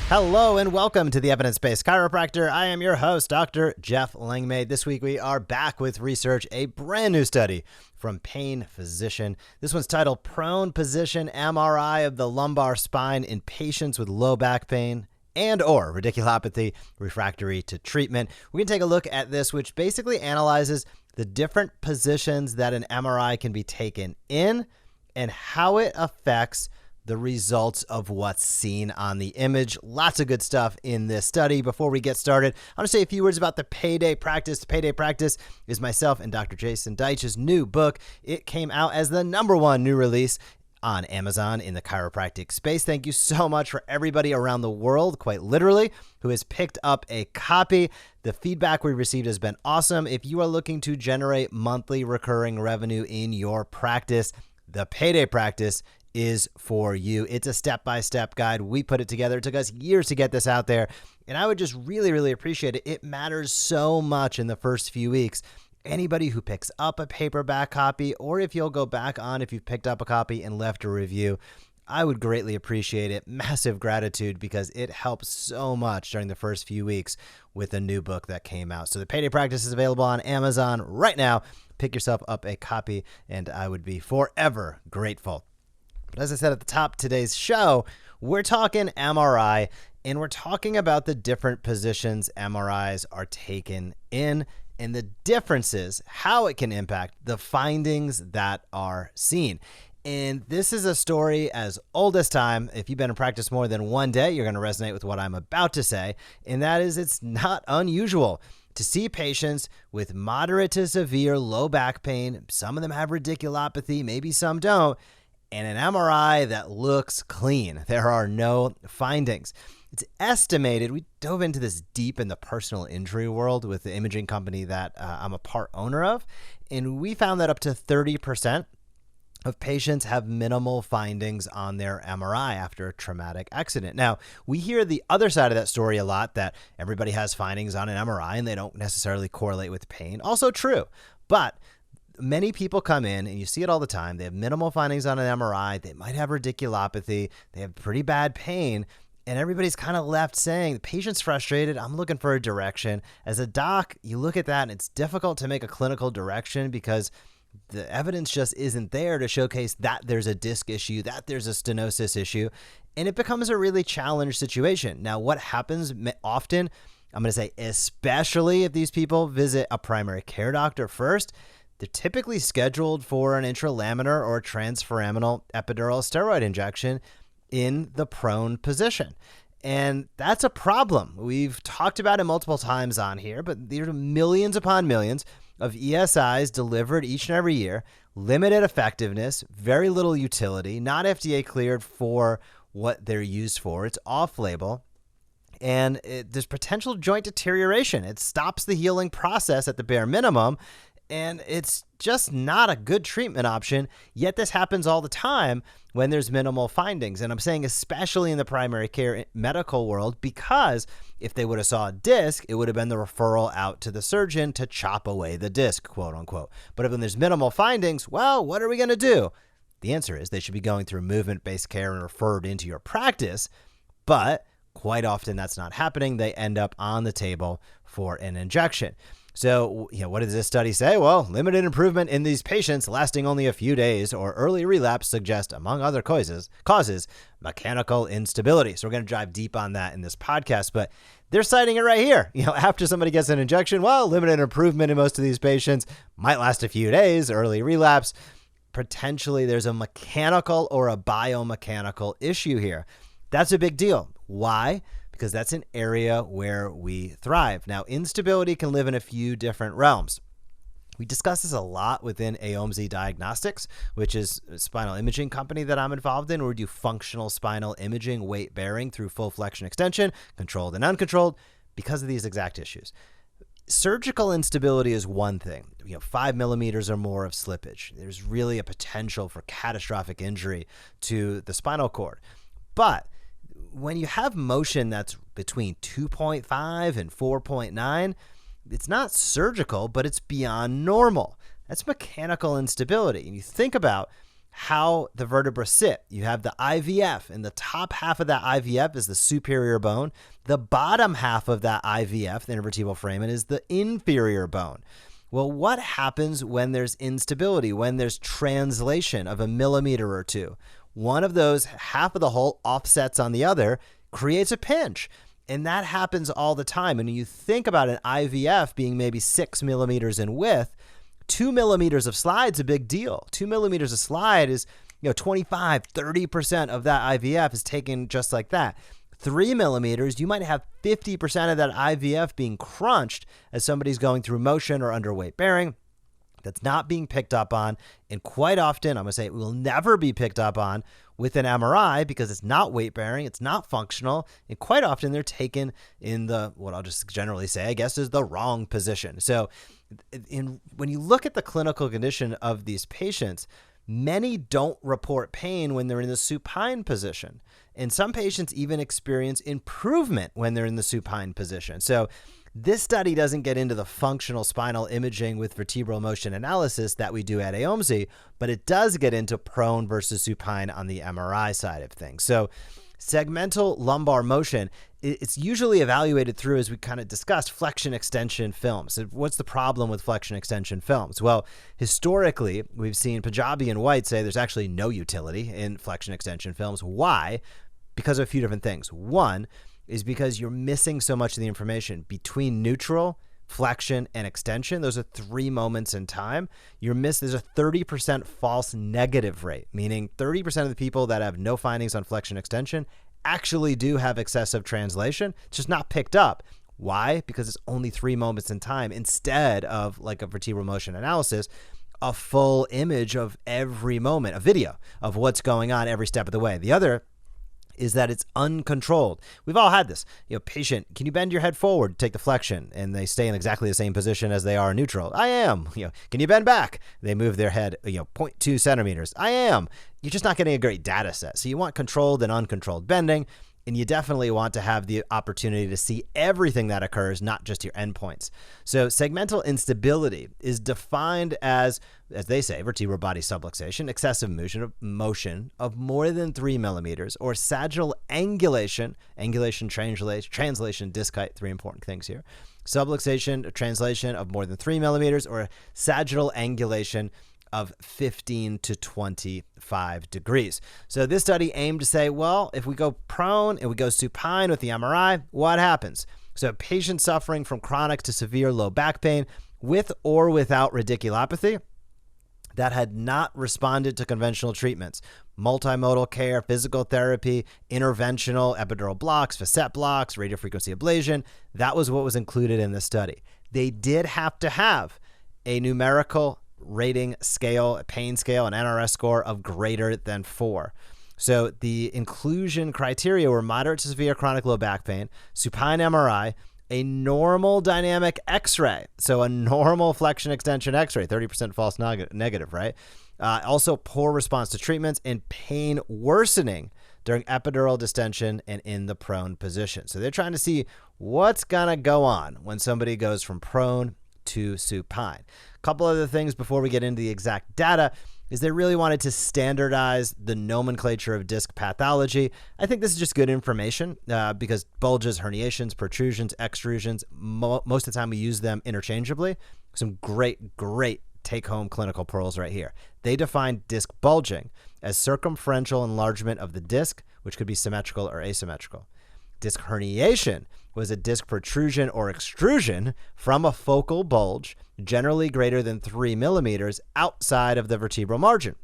Hello and welcome to the Evidence-Based Chiropractor. I am your host, Dr. Jeff Langmaid. This week we are back with research, a brand new study from Pain Physician. This one's titled Prone Position MRI of the Lumbar Spine in Patients with Low Back Pain and or Radiculopathy Refractory to Treatment. We can take a look at this, which basically analyzes the different positions that an MRI can be taken in and how it affects the results of what's seen on the image. Lots of good stuff in this study. Before we get started, I want to say a few words about the Payday Practice. The Payday Practice is myself and Dr. Jason Deitch's new book. It came out as the #1 new release on Amazon in the chiropractic space. Thank you so much for everybody around the world, quite literally, who has picked up a copy. The feedback we received has been awesome. If you are looking to generate monthly recurring revenue in your practice, the Payday Practice is for you. It's a step-by-step guide. We put it together. It took us years to get this out there, and I would just really appreciate it. It matters so much in the first few weeks. Anybody who picks up a paperback copy, or if you'll go back on if you've picked up a copy and left a review, I would greatly appreciate it. Massive gratitude, because it helps so much during the first few weeks with a new book that came out. So the Payday Practice is available on Amazon right now. Pick yourself up a copy, and I would be forever grateful. But as I said at the top of today's show, we're talking MRI, and we're talking about the different positions MRIs are taken in and the differences, how it can impact the findings that are seen. And this is a story as old as time. If you've been in practice more than one day, you're going to resonate with what I'm about to say. And that is, it's not unusual to see patients with moderate to severe low back pain. Some of them have radiculopathy, maybe some don't, and an MRI that looks clean. There are no findings. It's estimated, we dove into this deep in the personal injury world with the imaging company that I'm a part owner of, and we found that up to 30% of patients have minimal findings on their MRI after a traumatic accident. Now, we hear the other side of that story a lot, that everybody has findings on an MRI and they don't necessarily correlate with pain. Also true, but many people come in, and you see it all the time. They have minimal findings on an MRI. They might have radiculopathy. They have pretty bad pain. And everybody's kind of left saying, the patient's frustrated. I'm looking for a direction. As a doc, you look at that, and it's difficult to make a clinical direction because the evidence just isn't there to showcase that there's a disc issue, that there's a stenosis issue. And it becomes a really challenged situation. Now, what happens often, I'm going to say especially if these people visit a primary care doctor first, they're typically scheduled for an intralaminar or transforaminal epidural steroid injection in the prone position. And that's a problem. We've talked about it multiple times on here, but there are millions upon millions of ESIs delivered each and every year, limited effectiveness, very little utility, not FDA cleared for what they're used for. It's off-label. And there's potential joint deterioration. It stops the healing process at the bare minimum. And it's just not a good treatment option, yet this happens all the time when there's minimal findings. And I'm saying especially in the primary care medical world, because if they would have saw a disc, it would have been the referral out to the surgeon to chop away the disc, quote unquote. But when there's minimal findings, well, what are we going to do? The answer is they should be going through movement-based care and referred into your practice. But quite often that's not happening. They end up on the table for an injection. So, what does this study say? Well, limited improvement in these patients lasting only a few days or early relapse suggest, among other causes, mechanical instability. So we're going to dive deep on that in this podcast, but they're citing it right here. After somebody gets an injection, well, limited improvement in most of these patients might last a few days, early relapse. Potentially there's a mechanical or a biomechanical issue here. That's a big deal. Why? Because that's an area where we thrive. Now, instability can live in a few different realms. We discuss this a lot within AOMZ Diagnostics, which is a spinal imaging company that I'm involved in, where we do functional spinal imaging, weight bearing through full flexion extension, controlled and uncontrolled, because of these exact issues. Surgical instability is one thing, 5 millimeters or more of slippage. There's really a potential for catastrophic injury to the spinal cord. But when you have motion that's between 2.5 and 4.9, it's not surgical, but it's beyond normal. That's mechanical instability. And you think about how the vertebrae sit. You have the IVF, and the top half of that IVF is the superior bone. The bottom half of that IVF, the intervertebral foramen, is the inferior bone. Well, what happens when there's instability, when there's translation of a millimeter or two? One of those, half of the hole offsets on the other, creates a pinch. And that happens all the time. And when you think about an IVF being maybe 6 millimeters in width, 2 millimeters of slide is a big deal. 2 millimeters of slide is, 25, 30% of that IVF is taken just like that. 3 millimeters, you might have 50% of that IVF being crunched as somebody's going through motion or underweight bearing. That's not being picked up on. And quite often, I'm going to say it will never be picked up on with an MRI because it's not weight bearing, it's not functional. And quite often they're taken in what I'll just generally say, I guess, is the wrong position. So when you look at the clinical condition of these patients, many don't report pain when they're in the supine position. And some patients even experience improvement when they're in the supine position. So this study doesn't get into the functional spinal imaging with vertebral motion analysis that we do at AOMSI, but it does get into prone versus supine on the MRI side of things. So segmental lumbar motion, it's usually evaluated through, as we kind of discussed, flexion extension films. So what's the problem with flexion extension films? Well, historically, we've seen Punjabi and White say there's actually no utility in flexion extension films. Why? Because of a few different things. One is because you're missing so much of the information between neutral, flexion, and extension. Those are 3 moments in time. There's a 30% false negative rate, meaning 30% of the people that have no findings on flexion extension actually do have excessive translation. It's just not picked up. Why? Because it's only 3 moments in time instead of like a vertebral motion analysis, a full image of every moment, a video of what's going on every step of the way. The other is that it's uncontrolled. We've all had this. Patient, can you bend your head forward, take the flexion, and they stay in exactly the same position as they are neutral? I am. Can you bend back? They move their head, 0.2 centimeters. I am. You're just not getting a great data set. So you want controlled and uncontrolled bending, and you definitely want to have the opportunity to see everything that occurs, not just your endpoints. So segmental instability is defined as they say, vertebral body subluxation, excessive motion of more than 3 millimeters, or sagittal angulation, translation, disc height, 3 important things here. Subluxation, translation of more than 3 millimeters, or sagittal angulation of 15 to 25 degrees. So this study aimed to say, well, if we go prone and we go supine with the MRI, what happens? So patients suffering from chronic to severe low back pain with or without radiculopathy that had not responded to conventional treatments, multimodal care, physical therapy, interventional epidural blocks, facet blocks, radiofrequency ablation, that was what was included in the study. They did have to have a numerical rating scale, a pain scale, an NRS score of greater than 4. So the inclusion criteria were moderate to severe chronic low back pain, supine MRI, a normal dynamic X-ray. So a normal flexion extension X-ray, 30% false negative, right? Also poor response to treatments and pain worsening during epidural distension and in the prone position. So they're trying to see what's going to go on when somebody goes from prone to supine. A couple other things before we get into the exact data is they really wanted to standardize the nomenclature of disc pathology. I think this is just good information because bulges, herniations, protrusions, extrusions, most of the time we use them interchangeably. Some great take-home clinical pearls right here. They define disc bulging as circumferential enlargement of the disc, which could be symmetrical or asymmetrical. Disc herniation was a disc protrusion or extrusion from a focal bulge, generally greater than 3 millimeters outside of the vertebral margin.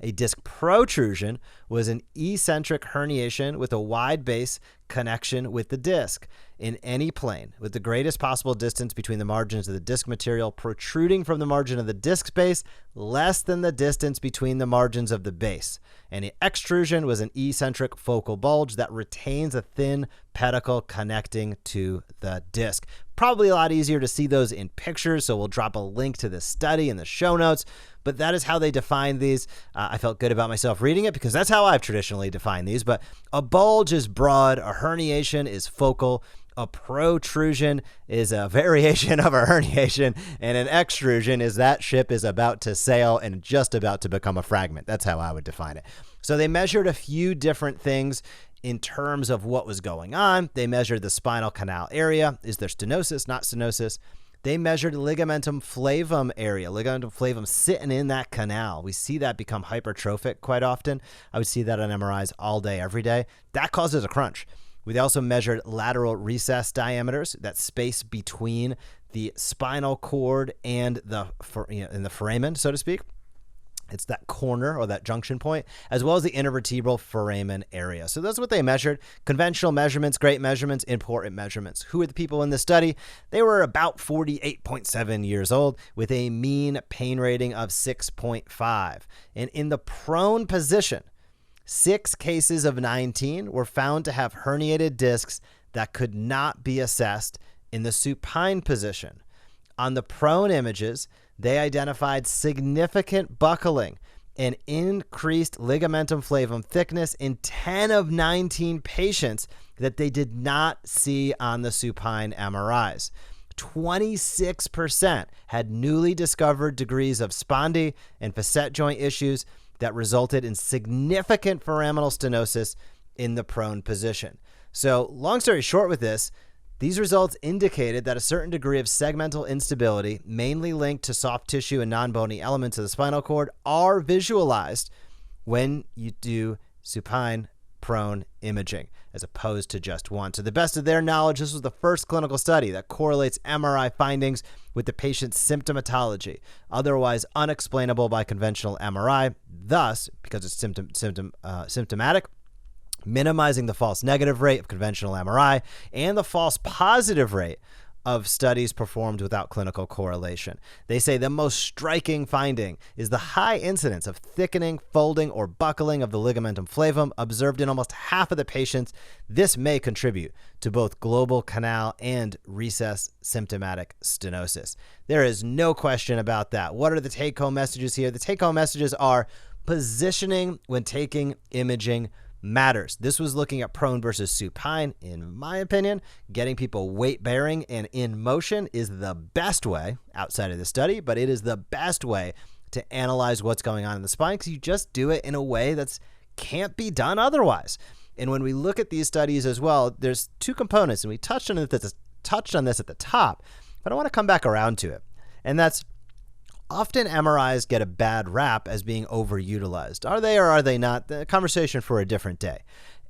A disc protrusion was an eccentric herniation with a wide base connection with the disc in any plane, with the greatest possible distance between the margins of the disc material protruding from the margin of the disc base less than the distance between the margins of the base. And an extrusion was an eccentric focal bulge that retains a thin pedicle connecting to the disc. Probably a lot easier to see those in pictures, so we'll drop a link to this study in the show notes. But that is how they define these. I felt good about myself reading it because that's how I've traditionally defined these. But a bulge is broad, a herniation is focal, A protrusion is a variation of a herniation, and an extrusion is that ship is about to sail and just about to become a fragment. That's how I would define it. So they measured a few different things in terms of what was going on. They measured the spinal canal area. Is there stenosis, not stenosis? They measured ligamentum flavum area, ligamentum flavum sitting in that canal. We see that become hypertrophic quite often. I would see that on MRIs all day, every day. That causes a crunch. We also measured lateral recess diameters, that space between the spinal cord and the foramen, so to speak. It's that corner or that junction point, as well as the intervertebral foramen area. So that's what they measured. Conventional measurements, great measurements, important measurements. Who are the people in this study? They were about 48.7 years old with a mean pain rating of 6.5. And in the prone position, 6 cases of 19 were found to have herniated discs that could not be assessed in the supine position. On the prone images, they identified significant buckling and increased ligamentum flavum thickness in 10 of 19 patients that they did not see on the supine MRIs. 26% had newly discovered degrees of spondy and facet joint issues that resulted in significant foraminal stenosis in the prone position. So, long story short with this, these results indicated that a certain degree of segmental instability, mainly linked to soft tissue and non-bony elements of the spinal cord, are visualized when you do supine prone imaging, as opposed to just one. To the best of their knowledge, this was the first clinical study that correlates MRI findings with the patient's symptomatology, otherwise unexplainable by conventional MRI. Thus, because it's symptomatic, minimizing the false negative rate of conventional MRI and the false positive rate of studies performed without clinical correlation. They say the most striking finding is the high incidence of thickening, folding, or buckling of the ligamentum flavum observed in almost half of the patients. This may contribute to both global canal and recess symptomatic stenosis. There is no question about that. What are the take-home messages here? The take-home messages are positioning when taking imaging matters. This was looking at prone versus supine. In my opinion, getting people weight bearing and in motion is the best way outside of the study, but it is the best way to analyze what's going on in the spine, because you just do it in a way that can't be done otherwise. And when we look at these studies as well, there's 2 components, and we touched on this at the top, but I want to come back around to it. And that's, often MRIs get a bad rap as being overutilized. Are they or are they not? The conversation for a different day.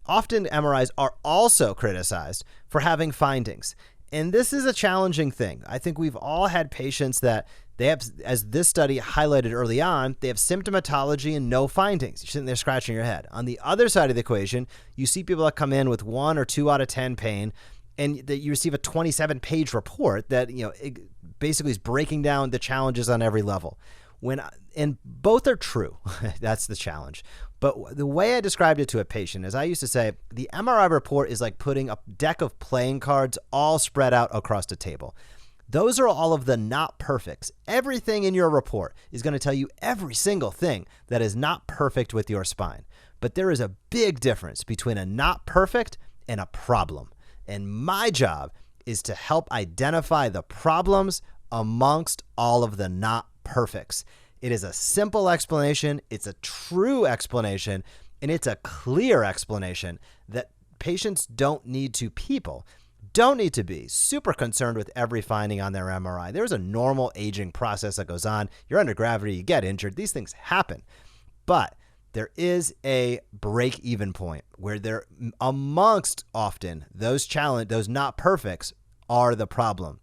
Often MRIs are also criticized for having findings. And this is a challenging thing. I think we've all had patients that they have, as this study highlighted early on, they have symptomatology and no findings. You're sitting there scratching your head. On the other side of the equation, you see people that come in with 1 or 2 out of 10 pain, and that you receive a 27-page report that, it basically is breaking down the challenges on every level. And both are true. That's the challenge. But the way I described it to a patient is I used to say, the MRI report is like putting a deck of playing cards all spread out across the table. Those are all of the not perfects. Everything in your report is going to tell you every single thing that is not perfect with your spine. But there is a big difference between a not perfect and a problem. And my job is to help identify the problems amongst all of the not perfects. It is a simple explanation. It's a true explanation. And it's a clear explanation that patients don't need to be super concerned with every finding on their MRI. There's a normal aging process that goes on. You're under gravity, you get injured. These things happen. But there is a break-even point where they're amongst often those not perfects are the problem.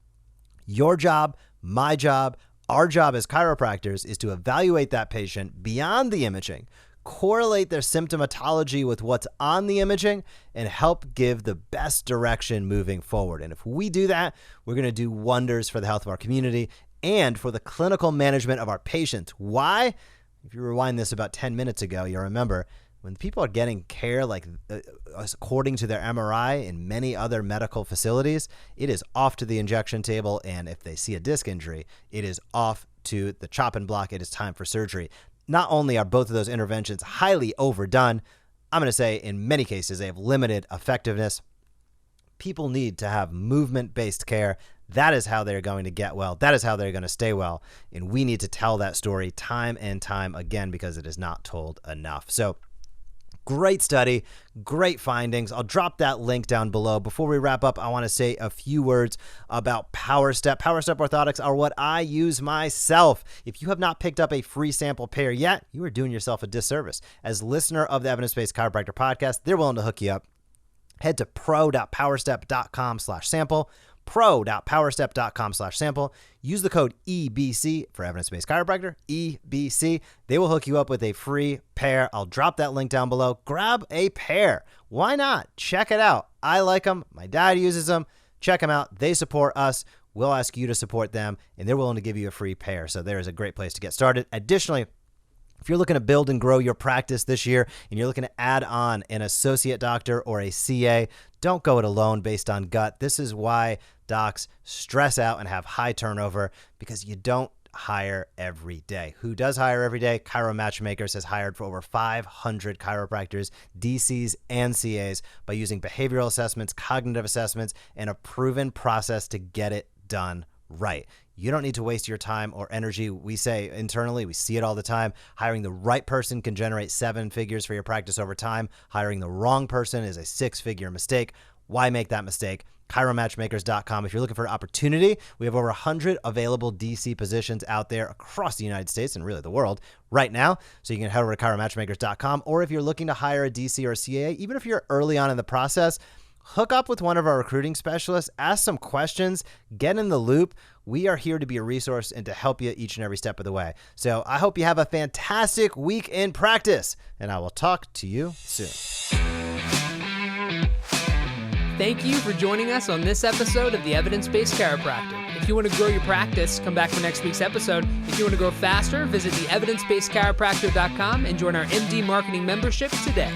Your job, my job, our job as chiropractors is to evaluate that patient beyond the imaging, correlate their symptomatology with what's on the imaging, and help give the best direction moving forward. And if we do that, we're going to do wonders for the health of our community and for the clinical management of our patients. Why? If you rewind this about 10 minutes ago, you'll remember when people are getting care according to their MRI in many other medical facilities, it is off to the injection table. And if they see a disc injury, it is off to the chopping block. It is time for surgery. Not only are both of those interventions highly overdone, I'm going to say in many cases they have limited effectiveness. People need to have movement-based care. That is how they're going to get well. That is how they're going to stay well. And we need to tell that story time and time again because it is not told enough. So great study, great findings. I'll drop that link down below. Before we wrap up, I want to say a few words about PowerStep. PowerStep orthotics are what I use myself. If you have not picked up a free sample pair yet, you are doing yourself a disservice. As listener of the Evidence-Based Chiropractor Podcast, they're willing to hook you up. Head to pro.powerstep.com/sample. pro.powerstep.com/sample. Use the code EBC for Evidence-Based Chiropractor, EBC. They will hook you up with a free pair. I'll drop that link down below. Grab a pair. Why not? Check it out. I like them. My dad uses them. Check them out. They support us. We'll ask you to support them, and they're willing to give you a free pair. So there is a great place to get started. Additionally, if you're looking to build and grow your practice this year and you're looking to add on an associate doctor or a CA, don't go it alone based on gut. This is why docs stress out and have high turnover, because you don't hire every day. Who does hire every day? Chiro Matchmakers has hired for over 500 chiropractors, DCs, and CAs by using behavioral assessments, cognitive assessments, and a proven process to get it done right. You don't need to waste your time or energy. We say internally, we see it all the time. Hiring the right person can generate 7 figures for your practice over time. Hiring the wrong person is a 6-figure mistake. Why make that mistake? ChiroMatchmakers.com. If you're looking for an opportunity, we have over 100 available DC positions out there across the United States and really the world right now. So you can head over to ChiroMatchmakers.com. Or if you're looking to hire a DC or a CA, even if you're early on in the process, hook up with one of our recruiting specialists, ask some questions, get in the loop. We are here to be a resource and to help you each and every step of the way. So I hope you have a fantastic week in practice, and I will talk to you soon. Thank you for joining us on this episode of the Evidence-Based Chiropractor. If you want to grow your practice, come back for next week's episode. If you want to grow faster, visit the evidencebasedchiropractor.com and join our MD Marketing membership today.